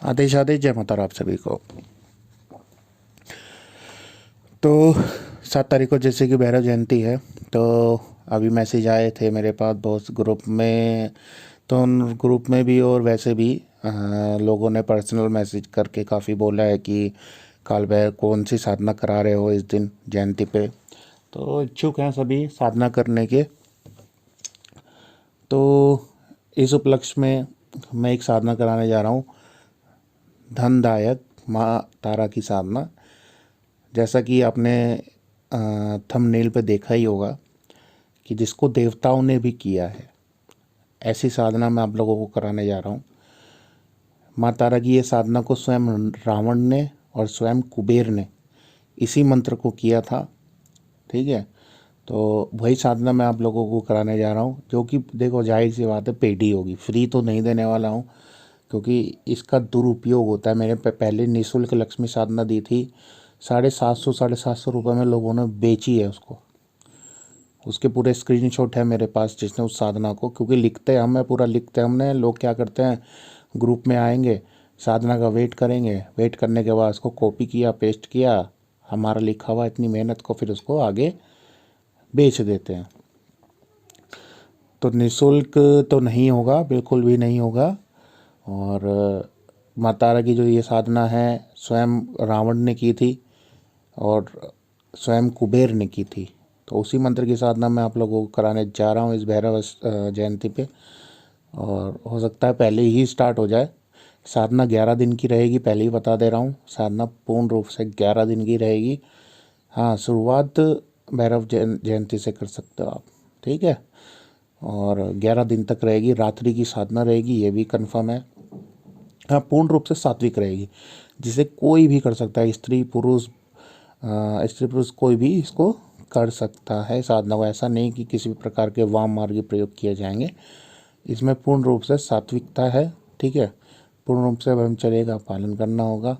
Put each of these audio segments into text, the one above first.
आदेश आदेश जय माता रा आप सभी को। तो 7 तारीख को जैसे कि भैरव जयंती है, तो अभी मैसेज आए थे मेरे पास बहुत ग्रुप में। तो उन ग्रुप में भी और वैसे भी लोगों ने पर्सनल मैसेज करके काफ़ी बोला है कि काल भैरव कौन सी साधना करा रहे हो इस दिन जयंती पे। तो इच्छुक हैं सभी साधना करने के। तो इस उपलक्ष्य में मैं एक साधना कराने जा रहा हूँ, धनदायक माँ तारा की साधना। जैसा कि आपने थंबनेल पे देखा ही होगा कि जिसको देवताओं ने भी किया है, ऐसी साधना मैं आप लोगों को कराने जा रहा हूँ। माँ तारा की ये साधना को स्वयं रावण ने और स्वयं कुबेर ने इसी मंत्र को किया था। ठीक है, तो वही साधना मैं आप लोगों को कराने जा रहा हूँ, जो कि देखो जाहिर सी बात है पेड ही होगी, फ्री तो नहीं देने वाला हूँ, क्योंकि इसका दुरुपयोग होता है। मैंने पहले निःशुल्क लक्ष्मी साधना दी थी, 750 रुपये में लोगों ने बेची है उसको। उसके पूरे स्क्रीनशॉट है मेरे पास जिसने उस साधना को, क्योंकि लिखते हम है, पूरा लिखते हमने। लोग क्या करते हैं, ग्रुप में आएंगे, साधना का वेट करेंगे, वेट करने के बाद उसको कॉपी किया, पेस्ट किया, हमारा लिखा हुआ इतनी मेहनत को फिर उसको आगे बेच देते हैं। तो निःशुल्क तो नहीं होगा, बिल्कुल भी नहीं होगा। और माँ तारा की जो ये साधना है स्वयं रावण ने की थी और स्वयं कुबेर ने की थी। तो उसी मंत्र की साधना मैं आप लोगों को कराने जा रहा हूँ इस भैरव जयंती पे। और हो सकता है पहले ही स्टार्ट हो जाए। साधना 11 दिन की रहेगी, पहले ही बता दे रहा हूँ। साधना पूर्ण रूप से 11 दिन की रहेगी। हाँ, शुरुआत भैरव जयंती से कर सकते हो आप। ठीक है, और 11 दिन तक रहेगी। रात्रि की साधना रहेगी, ये भी कंफर्म है। हाँ, पूर्ण रूप से सात्विक रहेगी, जिसे कोई भी कर सकता है, स्त्री पुरुष कोई भी इसको कर सकता है साधना को। ऐसा नहीं कि किसी भी प्रकार के वाम मार्ग प्रयोग किए जाएंगे। इसमें पूर्ण रूप से सात्विकता है। ठीक है, पूर्ण रूप से ब्रह्मचर्य का पालन करना होगा।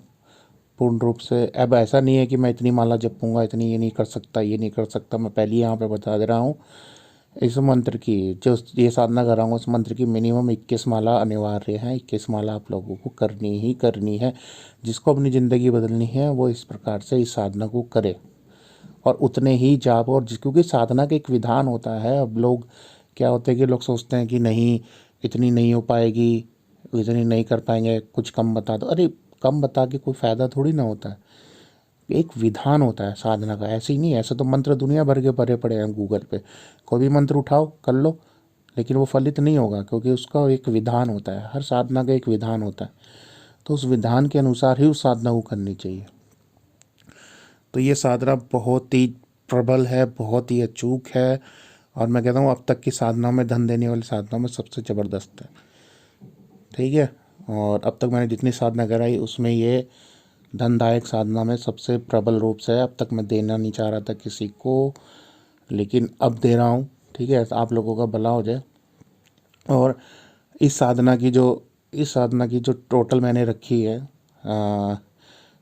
पूर्ण रूप से अब ऐसा नहीं है कि मैं इतनी माला जपूंगा, इतनी ये नहीं कर सकता, ये नहीं कर सकता। मैं पहले यहाँ पे बता दे रहा हूँ, इस मंत्र की जो ये साधना कर रहा हूँ, उस मंत्र की मिनिमम 21 माला अनिवार्य है। 21 माला आप लोगों को करनी ही करनी है। जिसको अपनी ज़िंदगी बदलनी है वो इस प्रकार से इस साधना को करे, और उतने ही जाप। और क्योंकि साधना का एक विधान होता है। अब लोग क्या होते हैं कि लोग सोचते हैं कि नहीं, इतनी नहीं हो पाएगी, इतनी नहीं कर पाएंगे, कुछ कम बता दो। अरे कम बता के कोई फ़ायदा थोड़ी ना होता है। एक विधान होता है साधना का, ऐसे ही नहीं। ऐसे तो मंत्र दुनिया भर के भरे पड़े हैं गूगल पे, कोई भी मंत्र उठाओ कर लो, लेकिन वो फलित नहीं होगा, क्योंकि उसका एक विधान होता है। हर साधना का एक विधान होता है, तो उस विधान के अनुसार ही उस साधना को करनी चाहिए। तो ये साधना बहुत ही प्रबल है, बहुत ही अचूक है, और मैं कहता हूँ अब तक की साधना में, धन देने वाली साधना में सबसे ज़बरदस्त है। ठीक है, और अब तक मैंने जितनी साधना कराई उसमें ये धनदायक साधना में सबसे प्रबल रूप से है। अब तक मैं देना नहीं चाह रहा था किसी को, लेकिन अब दे रहा हूँ। ठीक है, आप लोगों का भला हो जाए। और इस साधना की जो टोटल मैंने रखी है,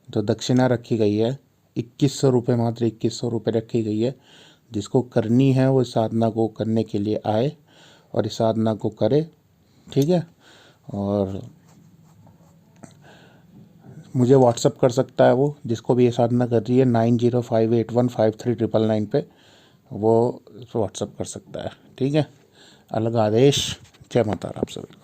जो दक्षिणा रखी गई है, 2100 रुपये, मात्र 2100 रुपये रखी गई है। जिसको करनी है वो इस साधना को करने के लिए आए और इस साधना को करे। ठीक है, और मुझे व्हाट्सअप कर सकता है वो, जिसको भी ये साधना कर रही है, 9058153999 पे वो व्हाट्सअप कर सकता है। ठीक है, अलग आदेश, जय माता रा आप सभी।